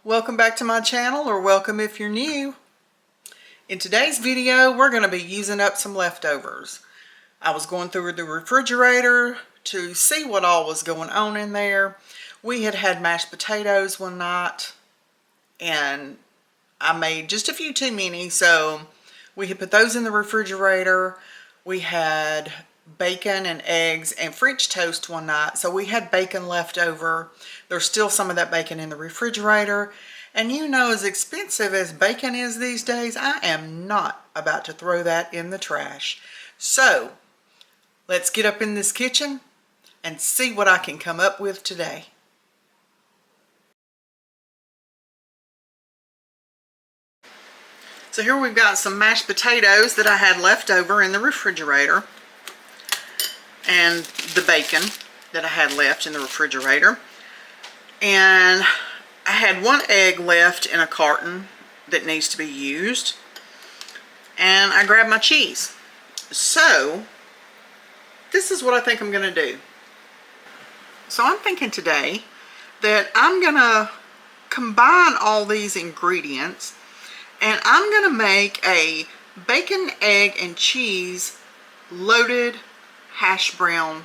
Welcome back to my channel, or welcome if you're new. In today's video, we're going to be using up some leftovers. I was going through the refrigerator to see what all was going on in there. We had mashed potatoes one night, and I made just a few too many, so we had put those in the refrigerator. We had bacon and eggs and French toast one night, so we had bacon left over. There's still some of that bacon in the refrigerator, and you know, as expensive as bacon is these days, I am not about to throw that in the trash. So let's get up in this kitchen and see what I can come up with today. So here we've got some mashed potatoes that I had left over in the refrigerator, and the bacon that I had left in the refrigerator. And I had one egg left in a carton that needs to be used. And I grabbed my cheese. So this is what I think I'm going to do. So I'm thinking today that I'm going to combine all these ingredients, and I'm going to make a bacon, egg, and cheese loaded hash brown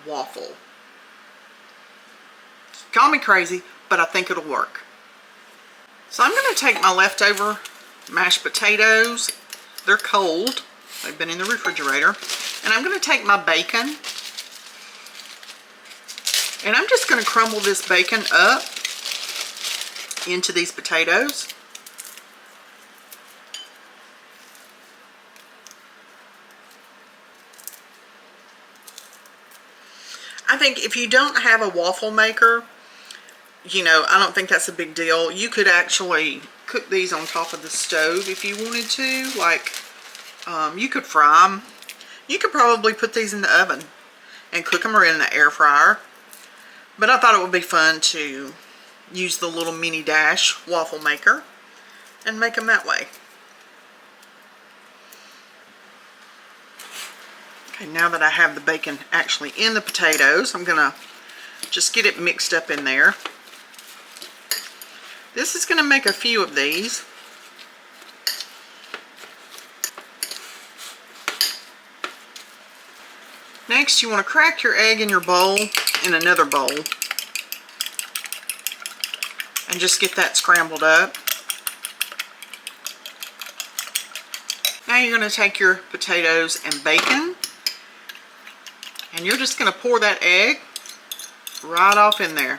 waffle. Call me crazy, but I think it'll work. So I'm going to take my leftover mashed potatoes. They're cold. They've been in the refrigerator. And I'm going to take my bacon, and I'm just going to crumble this bacon up into these potatoes. I think if you don't have a waffle maker, you know, I don't think that's a big deal. You could actually cook these on top of the stove if you wanted to. Like, you could fry them. You could probably put these in the oven and cook them, or in the air fryer. But I thought it would be fun to use the little mini dash waffle maker and make them that way. Okay, now that I have the bacon actually in the potatoes, I'm going to just get it mixed up in there. This is going to make a few of these. Next, you want to crack your egg in your bowl, in another bowl, and just get that scrambled up. Now you're going to take your potatoes and bacon, and you're just going to pour that egg right off in there.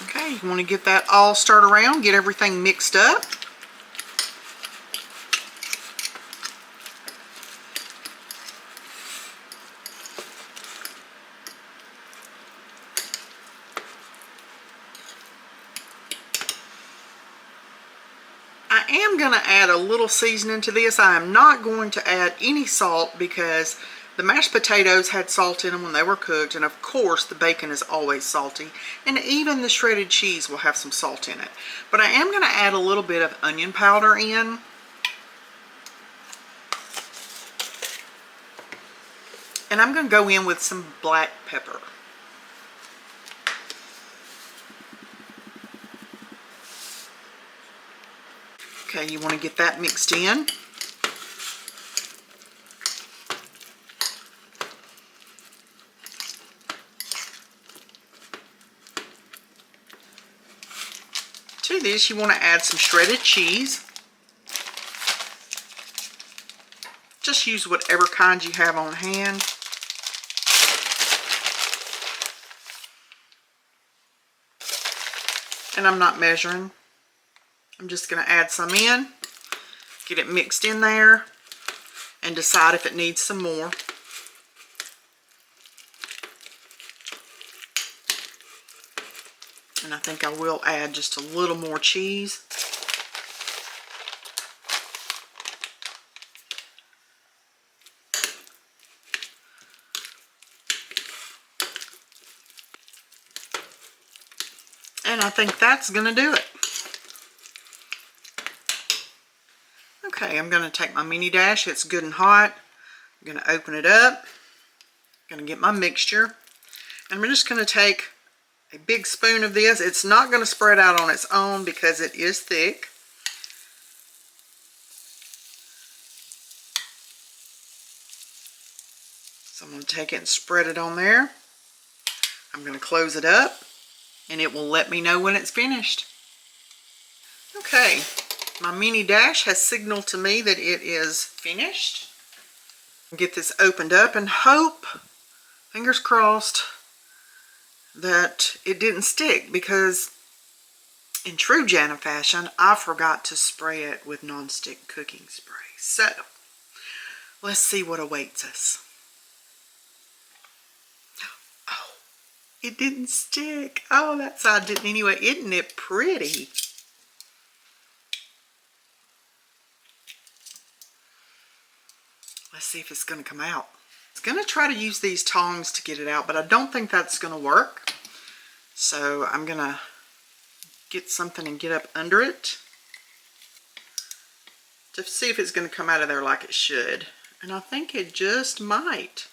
Okay, you want to get that all stirred around, get everything mixed up. I am going to add a little seasoning to this. I am not going to add any salt because the mashed potatoes had salt in them when they were cooked, and of course the bacon is always salty, and even the shredded cheese will have some salt in it. But I am going to add a little bit of onion powder in. And I'm going to go in with some black pepper. Okay, you want to get that mixed in. To this, you want to add some shredded cheese. Just use whatever kind you have on hand. And I'm not measuring. I'm just going to add some in, get it mixed in there, and decide if it needs some more. And I think I will add just a little more cheese. And I think that's going to do it. Okay, I'm going to take my mini dash. It's good and hot. I'm going to open it up. I'm going to get my mixture. And I'm just going to take a big spoon of this. It's not going to spread out on its own because it is thick. So I'm going to take it and spread it on there. I'm going to close it up and it will let me know when it's finished. Okay, my mini dash has signaled to me that it is finished. Get this opened up and hope, fingers crossed, that it didn't stick, because in true Jana fashion, I forgot to spray it with non-stick cooking spray. So, let's see what awaits us. Oh, it didn't stick. Oh, that side didn't anyway. Isn't it pretty? Let's see if it's going to come out. It's going to try to use these tongs to get it out, but I don't think that's going to work. So I'm going to get something and get up under it to see if it's going to come out of there like it should. And I think it just might.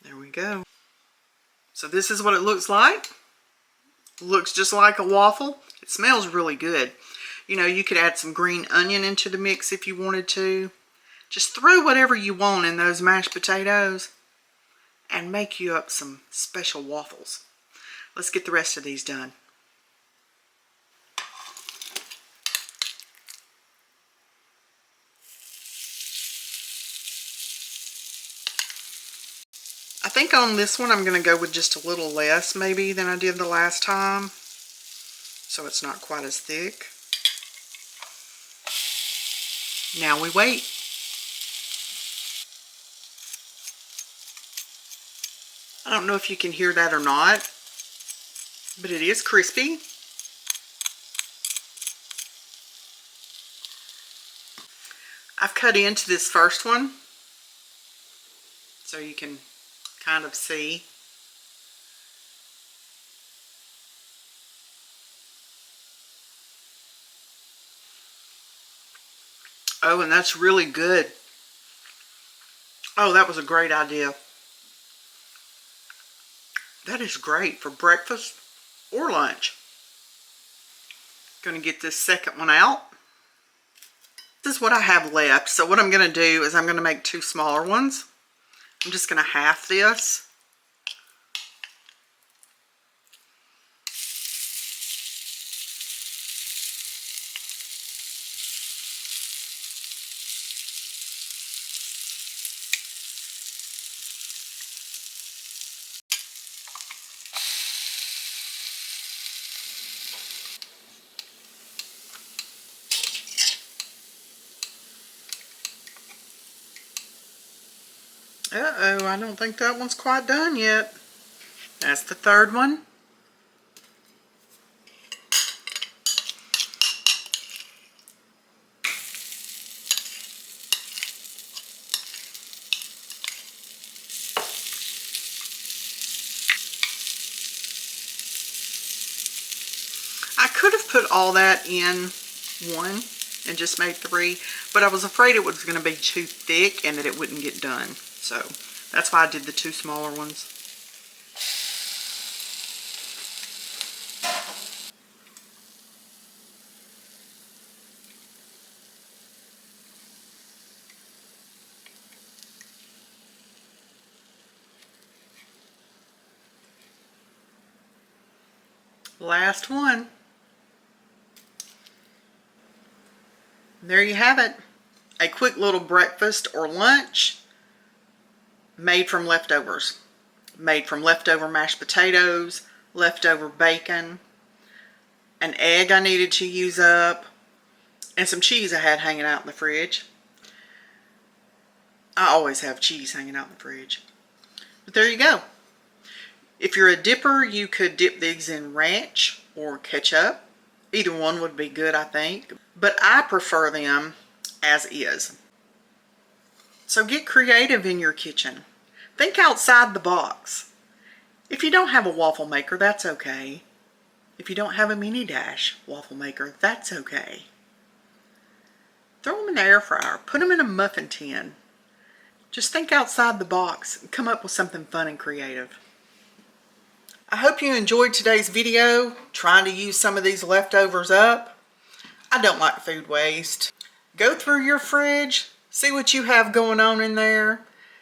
There we go. So this is what it looks like. It looks just like a waffle. It smells really good. You know, you could add some green onion into the mix if you wanted to. Just throw whatever you want in those mashed potatoes and make you up some special waffles. Let's get the rest of these done. I think on this one I'm going to go with just a little less maybe than I did the last time, so it's not quite as thick. Now we wait. I don't know if you can hear that or not, but it is crispy. I've cut into this first one so you can kind of see. Oh, and that's really good. Oh, that was a great idea. That is great for breakfast or lunch. Going to get this second one out. This is what I have left. So what I'm going to do is I'm going to make two smaller ones. I'm just going to half this. Uh-oh, I don't think that one's quite done yet. That's the third one. I could have put all that in one and just made three, but I was afraid it was going to be too thick and that it wouldn't get done. So that's why I did the two smaller ones. Last one. There you have it. A quick little breakfast or lunch made from leftovers. Made from leftover mashed potatoes, leftover bacon, an egg I needed to use up, and some cheese I had hanging out in the fridge. I always have cheese hanging out in the fridge. But there you go. If you're a dipper, you could dip these in ranch or ketchup. Either one would be good, I think. But I prefer them as is. So get creative in your kitchen. Think outside the box. If you don't have a waffle maker, that's okay. If you don't have a mini dash waffle maker, that's okay. Throw them in the air fryer. Put them in a muffin tin. Just think outside the box and come up with something fun and creative. I hope you enjoyed today's video, trying to use some of these leftovers up. I don't like food waste. Go through your fridge, see what you have going on in there,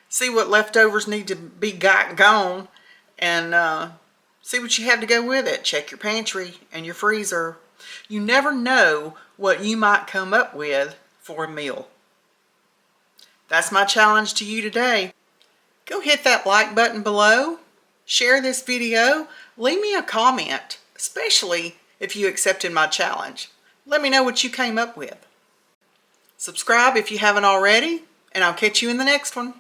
see what leftovers need to be gone, and see what you have to go with it. Check your pantry and your freezer. You never know what you might come up with for a meal. That's my challenge to you today. Go hit that like button below. Share this video. Leave me a comment, especially if you accepted my challenge. Let me know what you came up with. Subscribe if you haven't already, and I'll catch you in the next one.